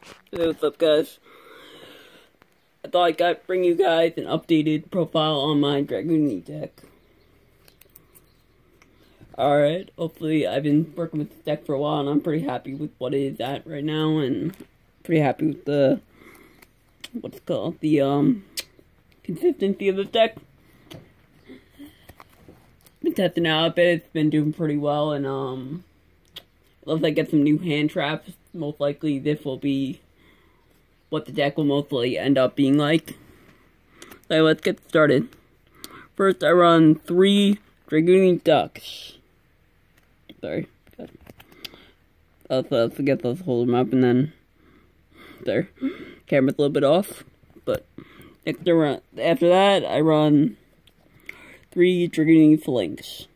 Hey, what's up, guys? I thought I'd bring you guys an updated profile on my dragunity deck. Alright, hopefully I've been working with this deck for a while and I'm pretty happy with what it is at right now, and pretty happy with the consistency of this deck. Been testing out a bit, it's been doing pretty well, and unless I get some new hand traps, most likely this will be what the deck will mostly end up being like. So let's get started. First, I run 3 dragunity ducks. Sorry. Let's forget those, hold them up, and then there. Camera's a little bit off, but next after that, I run 3 dragunity flanks.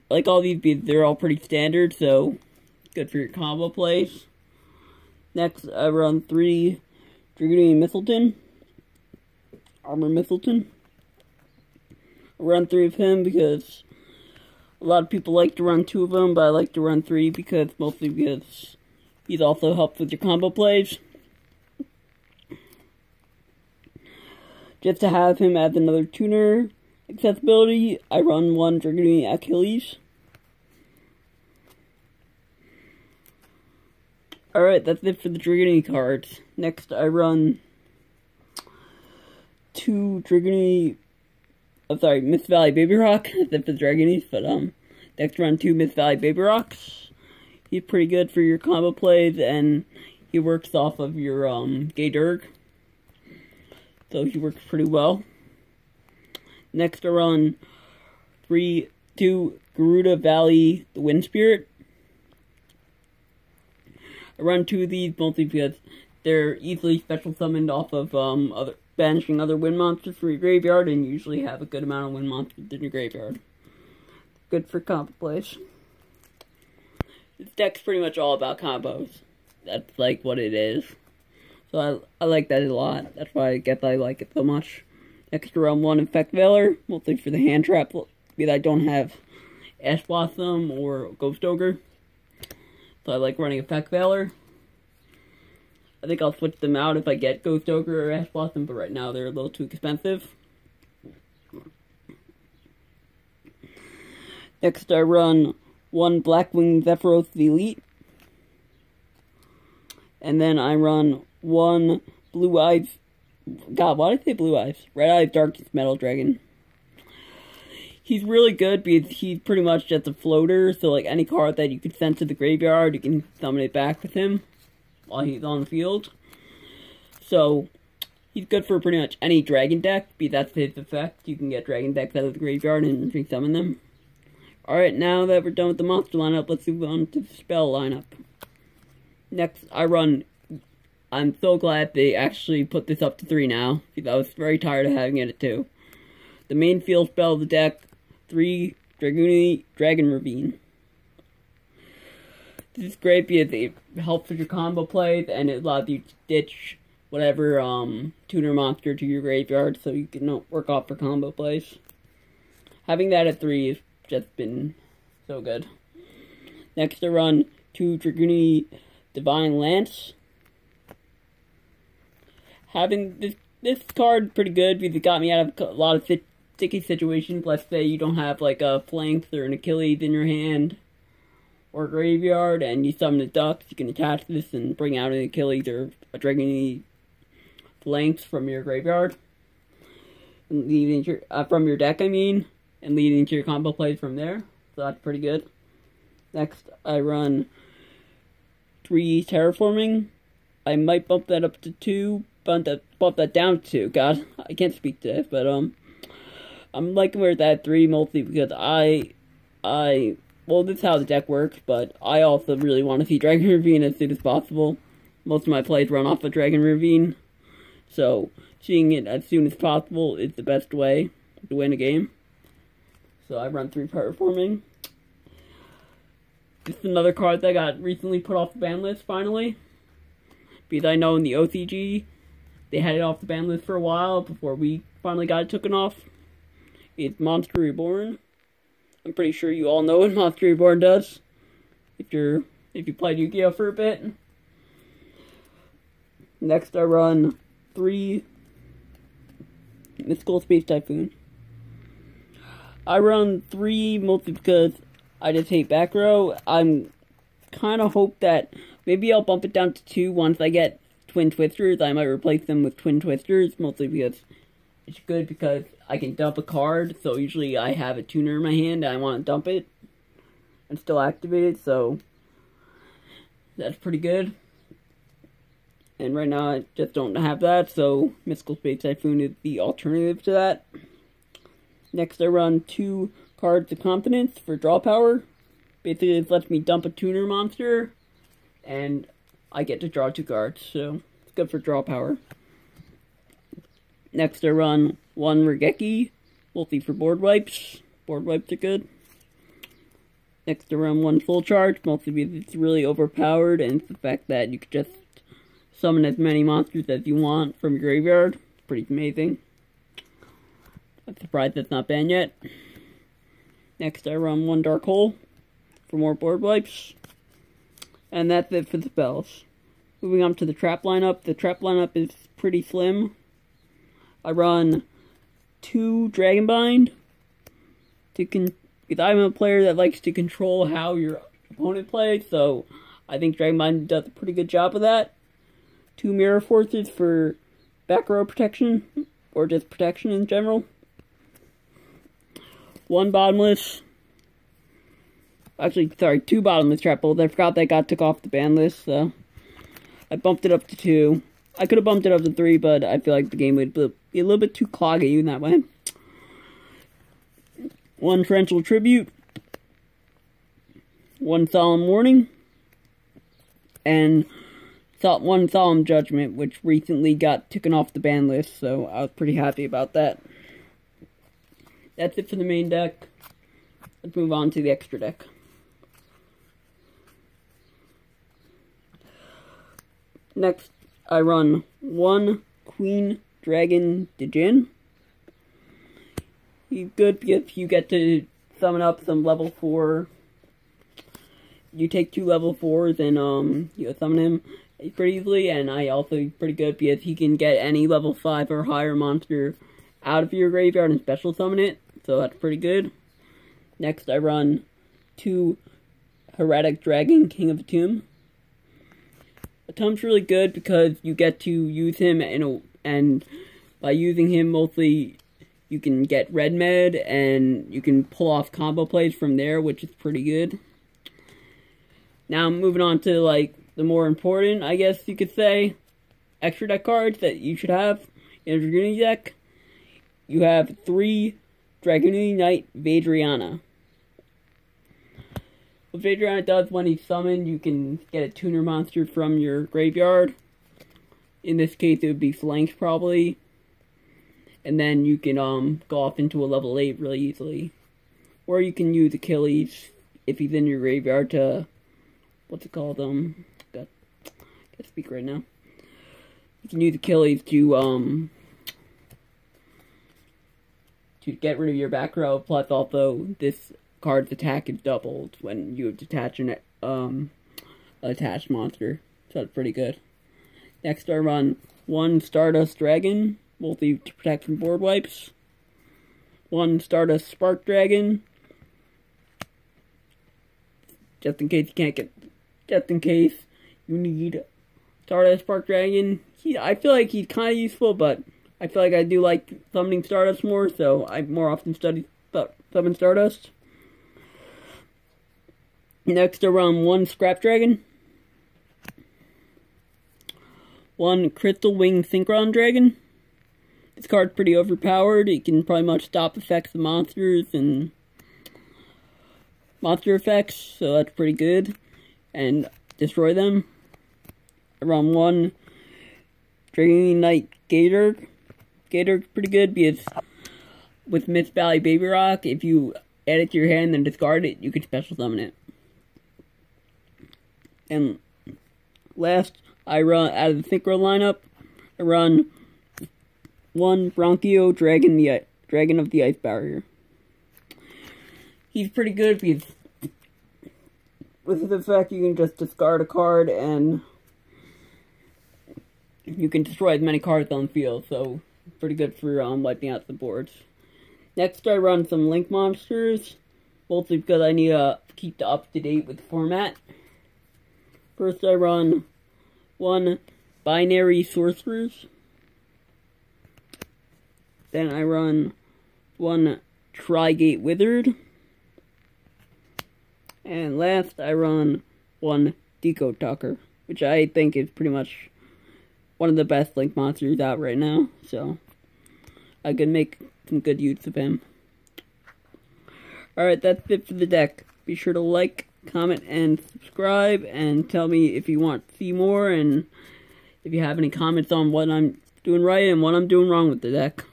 Like all these beats, they're all pretty standard, so good for your combo plays. Next, I run 3 dragunity Mistleton. Armor Mistleton. I run 3 of him because a lot of people like to run 2 of them, but I like to run 3 mostly because he's also helped with your combo plays. Just to have him as another tuner accessibility, I run 1 dragunity Achilles. Alright, that's it for the dragunity cards. Next, I run 2 dragunity... Mist Valley Baby Rock. That's for the dragonies, but next run 2 Mist Valley Baby Rocks. He's pretty good for your combo plays, and he works off of your Gay Durg. So he works pretty well. Next, I run 2 Garuda Valley the Wind Spirit. I run 2 of these mostly because they're easily special summoned off of banishing other wind monsters from your graveyard, and you usually have a good amount of wind monsters in your graveyard. Good for combo plays. This deck's pretty much all about combos. That's like what it is. So I like that a lot. That's why I guess I like it so much. Next, I run 1 Infect Veiler, mostly for the hand trap, because I don't have Ash Blossom or Ghost Ogre. So I like running Infect Veiler. I think I'll switch them out if I get Ghost Ogre or Ash Blossom, but right now they're a little too expensive. Next, I run 1 Blackwing Zephyros the Elite. And then I run 1 Blue Eyes... God, why did I say Blue Eyes? Red Eyes Darkest Metal Dragon. He's really good because he's pretty much just a floater, so like any card that you could send to the graveyard, you can summon it back with him while he's on the field. So, he's good for pretty much any dragon deck, because that's his effect. You can get dragon decks out of the graveyard and re-summon them. Alright, now that we're done with the monster lineup, let's move on to the spell lineup. Next, I'm so glad they actually put this up to 3 now, because I was very tired of having it at 2. The main field spell of the deck, 3 dragunity Dragon Ravine. This is great because it helps with your combo plays, and it allows you to ditch whatever tuner monster to your graveyard, so you can work off for combo plays. Having that at 3 has just been so good. Next, I run 2 dragunity Divine Lance. Having this card pretty good because it got me out of a lot of sticky situations. Let's say you don't have like a Flanks or an Achilles in your hand or graveyard, and you summon a duck. You can attach this and bring out an Achilles or a dragunity Flanks from your graveyard, and leading to your, from your deck, and leading to your combo plays from there. So that's pretty good. Next, I run 3 Terraforming. I might bump that up to 2. Bump that down to 2. God, I can't speak to it, but I'm liking where it's at 3 mostly because well, this is how the deck works, but I also really want to see Dragon Ravine as soon as possible. Most of my plays run off of Dragon Ravine, so seeing it as soon as possible is the best way to win a game. So I run 3 Terraforming. This is another card that got recently put off the ban list, finally. Because I know in the OCG, they had it off the ban list for a while before we finally got it taken off. It's Monster Reborn. I'm pretty sure you all know what Monster Reborn does. If you're if you played Yu-Gi-Oh for a bit. Next I run 3 Mystical Space Typhoon. I run 3 mostly because I just hate back row. I'm kind of hope that maybe I'll bump it down to 2 once I get Twin Twisters. I might replace them with Twin Twisters, mostly because it's good because I can dump a card. So usually I have a tuner in my hand and I want to dump it and still activate it, so that's pretty good. And right now I just don't have that, so Mystical Space Typhoon is the alternative to that. Next I run 2 cards of Confidence for draw power. Basically it lets me dump a tuner monster, and I get to draw 2 cards, so it's good for draw power. Next I run 1 Regeki, mostly for board wipes. Board wipes are good. Next I run 1 Full Charge, mostly because it's really overpowered, and it's the fact that you could just summon as many monsters as you want from your graveyard. It's pretty amazing. I'm surprised that's not banned yet. Next I run 1 Dark Hole for more board wipes. And that's it for the spells. Moving on to the trap lineup. The trap lineup is pretty slim. I run 2 Dragonbind because I'm a player that likes to control how your opponent plays, so I think Dragonbind does a pretty good job of that. 2 Mirror Forces for back row protection, or just protection in general. 1 Bottomless. Actually, sorry, 2 Bottomless Trap Bowls. I forgot that got took off the ban list, so I bumped it up to 2. I could have bumped it up to 3, but I feel like the game would be a little bit too cloggy in that way. 1 Torrential Tribute. 1 Solemn Warning. And 1 Solemn Judgment, which recently got taken off the ban list, so I was pretty happy about that. That's it for the main deck. Let's move on to the extra deck. Next, I run 1 Queen Dragon Djinn. He's good because you get to summon up some level 4. You take 2 level 4s and you summon him pretty easily, and I also pretty good because he can get any level 5 or higher monster out of your graveyard and special summon it, so that's pretty good. Next I run 2 Heretic Dragon King of the Tomb. The Tomb's really good because you get to use him and by using him mostly you can get red med and you can pull off combo plays from there, which is pretty good. Now moving on to like the more important, I guess you could say, extra deck cards that you should have in a Dragunity deck. You have 3 Dragunity Knight Vadriana. What Vadriana does when he's summoned, you can get a tuner monster from your graveyard. In this case, it would be Flank probably. And then you can go off into a level 8 really easily. Or you can use Achilles if he's in your graveyard to, what's it called? Can't speak right now. You can use Achilles to get rid of your back row. Plus, also this card's attack is doubled when you detach an attached monster, so that's pretty good. Next, I run 1 Stardust Dragon, mostly to protect from board wipes. 1 Stardust Spark Dragon, just in case you can't get, just in case you need Stardust Spark Dragon. I feel like he's kind of useful, but I feel like I do like summoning Stardust more, so I more often summon Stardust. Next, I run 1 Scrap Dragon, 1 Crystal Wing Synchron Dragon. This card's pretty overpowered. It can pretty much stop effects of monsters and monster effects, so that's pretty good, and destroy them. I run 1 Dragunity Knight Gator. Gator's pretty good because with Mist Valley Baby Rock, if you add it to your hand and then discard it, you can special summon it. And last, I run out of the Synchro lineup. I run 1 Bronchio Dragon of the Ice Barrier. He's pretty good because with his effect, you can just discard a card and you can destroy as many cards on the field, so pretty good for wiping out the boards. Next, I run some Link monsters, mostly because I need to keep up to date with the format. First, I run 1 Binary Sorcerers. Then I run 1 Trigate Withered. And last, I run 1 Deco Talker, which I think is pretty much one of the best Link monsters out right now. So, I could make some good use of him. Alright, that's it for the deck. Be sure to like, comment, and subscribe, and tell me if you want to see more, and if you have any comments on what I'm doing right and what I'm doing wrong with the deck.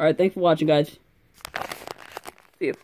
Alright, thanks for watching, guys. See you.